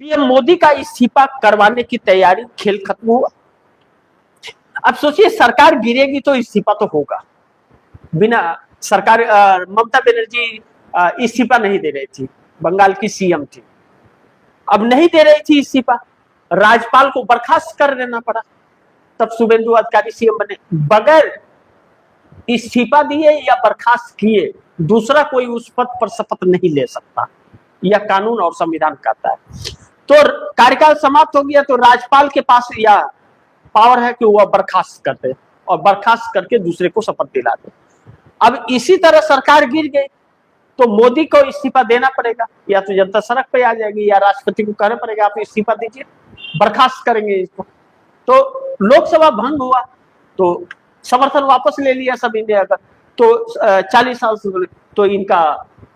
PM Modi का इस्तीफा करवाने की तैयारी, खेल खत्म हुआ। अब सोचिए, सरकार गिरेगी तो इस्तीफा तो होगा। बिना सरकार ममता बनर्जी इस्तीफा नहीं दे रही थी, बंगाल की सीएम थी, अब नहीं दे रही थी इस्तीफा, राज्यपाल को बर्खास्त कर देना पड़ा, तब शुभेंदु अधिकारी सीएम बने। बगैर इस्तीफा दिए या बर्खास्त किए दूसरा कोई उस पद पर शपथ नहीं ले सकता, यह कानून और संविधान कहता है। तो कार्यकाल समाप्त हो गया तो राज्यपाल के पास यह पावर है कि वह बर्खास्त कर दे और बर्खास्त करके दूसरे को शपथ दिला दे। अब इसी तरह सरकार गिर गई तो मोदी को इस्तीफा देना पड़ेगा, या तो जनता सड़क पे आ जाएगी या राष्ट्रपति को कहना पड़ेगा आप इस्तीफा दीजिए, बर्खास्त करेंगे इसको। तो लोकसभा भंग हुआ तो समर्थन वापस ले लिया सब इंडिया का, तो 40 साल से तो इनका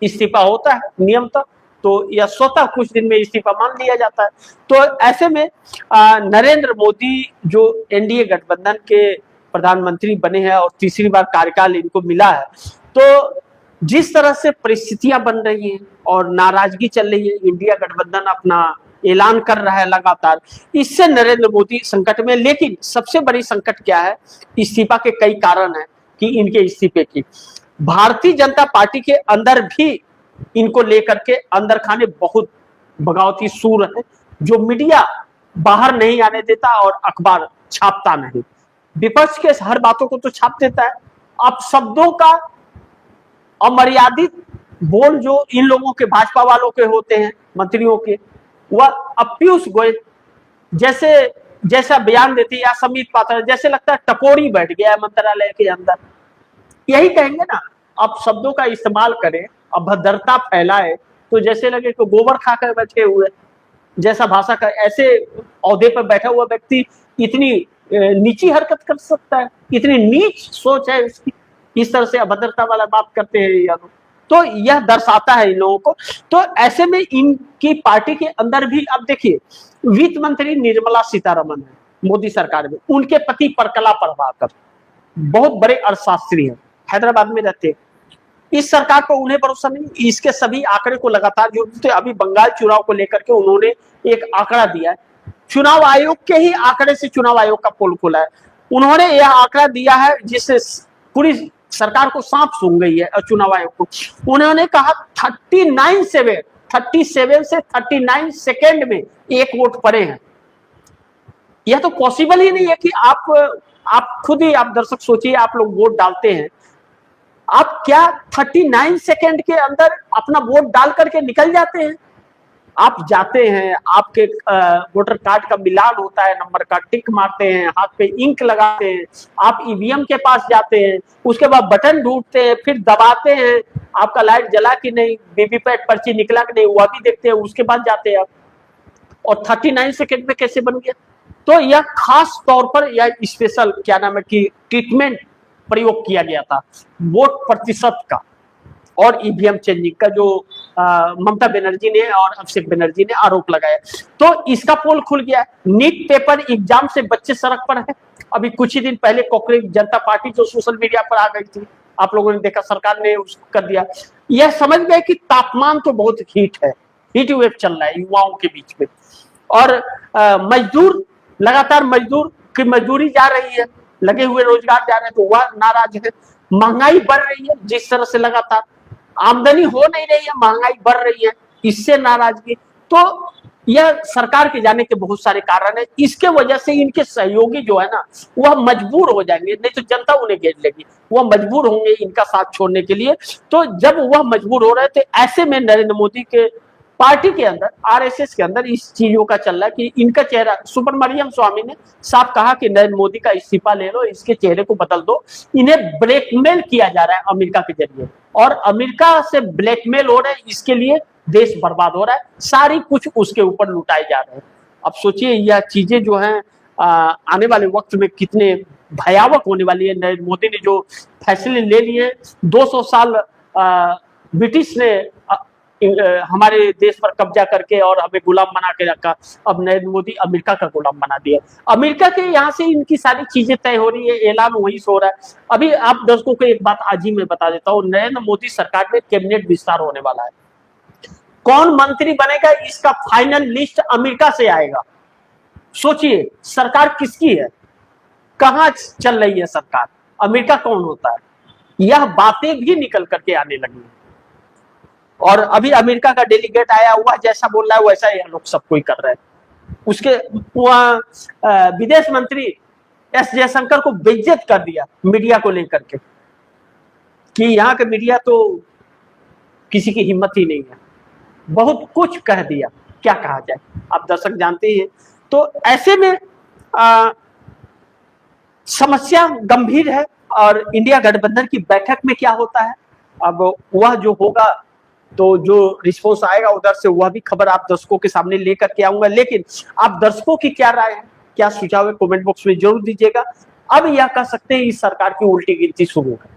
इस्तीफा होता है नियमतः, तो यह स्वतः कुछ दिन में इस्तीफा मान लिया जाता है। तो ऐसे में नरेंद्र मोदी जो एनडीए गठबंधन के प्रधानमंत्री बने हैं और तीसरी बार कार्यकाल इनको मिला है, तो जिस तरह से परिस्थितियां बन रही हैं और नाराजगी चल रही है, इंडिया गठबंधन अपना ऐलान कर रहा है लगातार, इससे नरेंद्र मोदी संकट में। लेकिन सबसे बड़ी संकट क्या है, इस्तीफा के कई कारण हैं कि इनके इस्तीफे की। भारतीय जनता पार्टी के अंदर भी इनको लेकर के अंदर खाने बहुत बगावती सूर है, जो मीडिया बाहर नहीं आने देता और अखबार छापता नहीं। विपक्ष के हर बातों को तो छाप देता है। अब शब्दों का अमर्यादित बोल जो इन लोगों के, भाजपा वालों के होते हैं, मंत्रियों के, वह अब पीयूष गोयल जैसा बयान देते हैं या समीत पात्र, जैसे लगता है टकोरी बैठ गया है मंत्रालय के अंदर। यही कहेंगे ना, अब शब्दों का इस्तेमाल करें, अभद्रता फैलाए, तो जैसे लगे कि गोबर खाकर बैठे हुए जैसा भाषा का, ऐसे औहदे पर बैठा हुआ व्यक्ति इतनी नीची हरकत कर सकता है, इतनी नीच सोच है उसकी, इस तरह से अभद्रता वाला बात करते हैं या तो यह दर्शाता है इन लोगों को। तो ऐसे में इनकी पार्टी के अंदर भी, अब देखिए, वित्त मंत्री निर्मला सीतारमण है मोदी सरकार में, उनके पति प्रकला प्रभाकर बहुत बड़े अर्थशास्त्री हैं, हैदराबाद में रहते हैं। इस सरकार पर उन्हें भरोसा नहीं, इसके सभी आंकड़े को लगातार जो अभी बंगाल चुनाव को लेकर के उन्होंने एक आंकड़ा दिया है, चुनाव आयोग के ही आंकड़े से चुनाव आयोग का पोल खोला है, उन्होंने यह आंकड़ा दिया है जिससे पूरी सरकार को सांप सूंघ गई है चुनाव आयोग को। उन्होंने कहा 37 से 39 सेकेंड में एक वोट पड़े हैं। यह तो पॉसिबल ही नहीं है कि आप खुद ही, आप दर्शक सोचिए, आप लोग वोट डालते हैं, आप क्या 39 सेकेंड के अंदर अपना वोट डाल करके निकल जाते हैं? आप जाते हैं, आपके वोटर कार्ड का मिलान होता है, नंबर का टिक मारते हैं, हाथ पे इंक लगाते हैं, आप ईवीएम के पास जाते हैं, उसके बाद बटन ढूंढते हैं, फिर दबाते हैं, आपका लाइट जला कि नहीं, वीवीपैट पर्ची निकला कि नहीं, वह भी देखते हैं, उसके बाद जाते हैं आप। और 39 सेकेंड में कैसे बन गया? तो यह खास तौर पर यह स्पेशल क्या नाम है कि ट्रीटमेंट प्रयोग किया गया था वोट प्रतिशत का और ईवीएम चेंजिंग का, जो ममता बनर्जी ने और अभिषेक बनर्जी ने आरोप लगाया। तो इसका पोल खुल गया। नीट पेपर एग्जाम से बच्चे सड़क पर है। अभी कुछ ही दिन पहले कांग्रेस जनता पार्टी जो सोशल मीडिया पर आ गई थी, आप लोगों ने देखा, सरकार ने उसको कर दिया। यह समझ गए कि तापमान तो बहुत हीट है, हीट वेव चल रहा है युवाओं के बीच में, और मजदूर लगातार मजदूर की मजदूरी जा रही है, लगे हुए रोजगार जा रहे हैं, तो वह नाराज है। महंगाई बढ़ रही है, जिस तरह से लगातार आमदनी हो नहीं रही है, महंगाई बढ़ रही है, इससे नाराजगी। तो यह सरकार के जाने के बहुत सारे कारण है। इसके वजह से इनके सहयोगी जो है ना, वह मजबूर हो जाएंगे, नहीं तो जनता उन्हें घेर लेगी, वह मजबूर होंगे इनका साथ छोड़ने के लिए। तो जब वह मजबूर हो रहे थे, ऐसे में नरेंद्र मोदी के पार्टी के अंदर, आरएसएस के अंदर इस चीजों का चल रहा है कि इनका चेहरा, सुब्रमण्यम स्वामी ने साफ कहा कि नरेंद्र मोदी का इस्तीफा ले लो, इसके चेहरे को बदल दो। इन्हें ब्लैकमेल किया जा रहा है अमेरिका के जरिए, और अमेरिका से ब्लैकमेल हो रहा है, इसके लिए देश बर्बाद हो रहा है, सारी कुछ उसके ऊपर लुटाए जा रहे हैं। अब सोचिए यह चीजें जो हैं आने वाले वक्त में कितने भयावह होने वाली है। नरेंद्र मोदी ने जो फैसले ले लिए, 200 साल ब्रिटिश ने हमारे देश पर कब्जा करके और हमें गुलाम बना के रखा, अब नरेंद्र मोदी अमेरिका का गुलाम बना दिया। अमेरिका के यहाँ से इनकी सारी चीजें तय हो रही है, ऐलान वहीं से हो रहा है। अभी आप दर्शकों को एक बात आज ही मैं बता देता हूँ, नरेंद्र मोदी सरकार में कैबिनेट विस्तार होने वाला है। कौन मंत्री बनेगा इसका फाइनल लिस्ट अमेरिका से आएगा। सोचिए सरकार किसकी है, कहां चल रही है सरकार, अमेरिका कौन होता है, यह बातें भी निकल करके आने लगी। और अभी अमेरिका का डेलीगेट आया हुआ जैसा बोल रहा है वैसा यह लोग सब कोई कर रहे हैं। उसके विदेश मंत्री एस जयशंकर को बेइज्जत कर दिया मीडिया को लेकर के कि यहाँ के मीडिया तो किसी की हिम्मत ही नहीं है, बहुत कुछ कह दिया, क्या कहा जाए, आप दर्शक जानते ही हैं। तो ऐसे में समस्या गंभीर है और इंडिया गठबंधन की बैठक में क्या होता है, अब वह जो होगा तो जो रिस्पॉन्स आएगा उधर से वह भी खबर आप दर्शकों के सामने लेकर के आऊंगा। लेकिन आप दर्शकों की क्या राय है, क्या सुझाव है, कमेंट बॉक्स में जरूर दीजिएगा। अब यह कह सकते हैं इस सरकार की उल्टी गिनती शुरू है,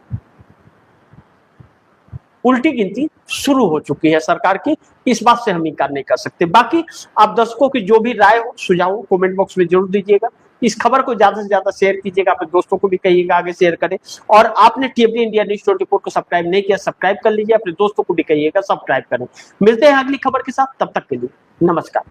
उल्टी गिनती शुरू हो चुकी है सरकार की, इस बात से हम इनकार नहीं कर सकते। बाकी आप दर्शकों की जो भी राय हो सुझाव हो कमेंट बॉक्स में जरूर दीजिएगा। इस खबर को ज्यादा से ज्यादा शेयर कीजिएगा, अपने दोस्तों को भी कहिएगा आगे शेयर करें। और आपने टीएफडी इंडिया न्यूज़ 24 को सब्सक्राइब नहीं किया, सब्सक्राइब कर लीजिए, अपने दोस्तों को भी कहिएगा सब्सक्राइब करें। मिलते हैं अगली खबर के साथ, तब तक के लिए नमस्कार।